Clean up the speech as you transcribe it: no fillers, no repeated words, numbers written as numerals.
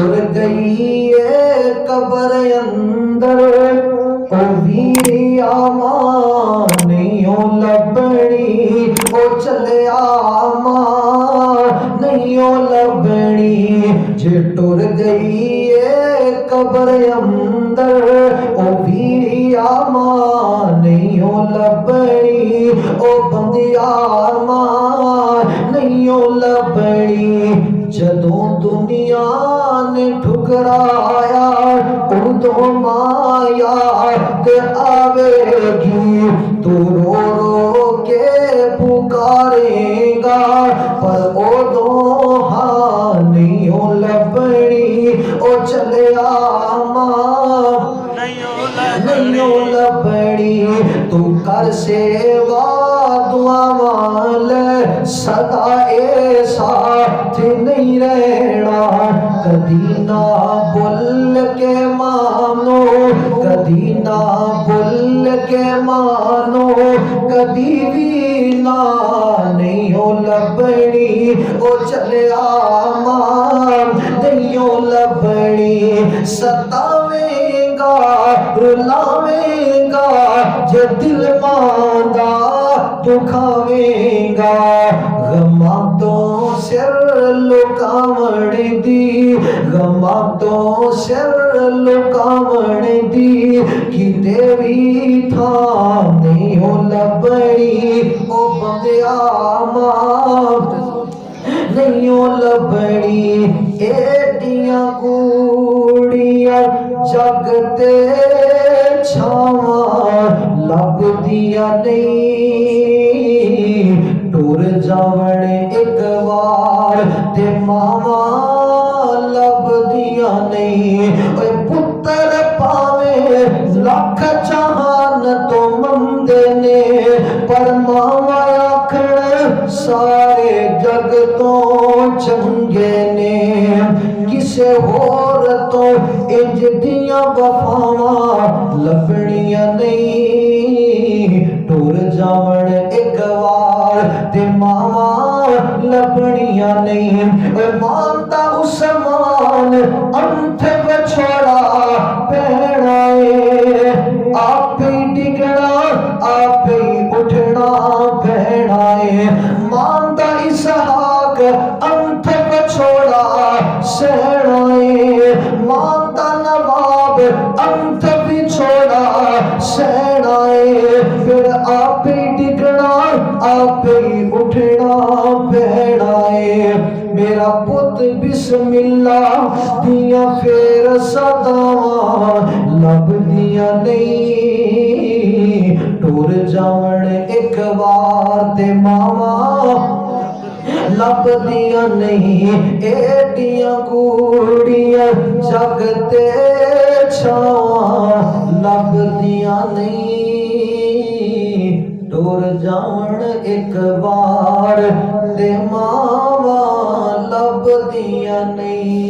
गई है कबर अंदर ओ वीरिया मां नहीं लबड़ी ओ चलिया मां नहीं लबड़ी जे टुर गई है कबर अंदर ओ वीरिया मां नहीं लबड़ी ओ बंदिया मां नहीं लबड़ी जदों दुनिया ने ठुकराया उदो माया ते आवेगी तू रो रो के पुकारेगा पर उदो हाँ नहीं लबड़ी ओ चलिया मां नहीं लबड़ी तू कर सेवा दुआ वाल सदा ए साथ नहीं रहना कदी ना भूल के मानो कदी ना भूल के मानो कदी भी ना नहीं लबड़ी ओ चलिया मां नहीं लबड़ी सतावेगा रुलावेगा जे दिल मांदा दुखावेगा गमा तो सिर लुकावण दी गमा तो सिर लुकावण दी कि तेरी था नहीं लबड़ी ओ बंदिया मां नहीं लबड़ी एडियां कूड़ियां जगते छावा लभदिया नहीं टुर जावण एक बार ते मावा लभदिया नहीं पुत्र पावे लख जहान तो मंदे ने पर मावा आखण सारे जग तो चंगे ने किसे होर तो इंज दियां वफावां लभणियां नहीं टुर जावण एक बार ते मावा लभणियां नहीं मानता उस्मान अंत बछड़ा पहनाए आप ही डिगना आप ही उठना पहनाए मानता इसहाक अंत बछड़ा सहनाए मानता नवाब अंत बिछोड़ा सहनाए फिर आप ही डिगना आप ही उठना पहनाए मेरा पुत बिस्मिल्लाह दिया फिर सदावा लभदिया नहीं टुर जावण एक बार ते मावा लभदिया नहीं एडियां कूड़ियां जगते छावा लभदिया नहीं टुर जावण एक बार ते मावा लभदिया नहीं।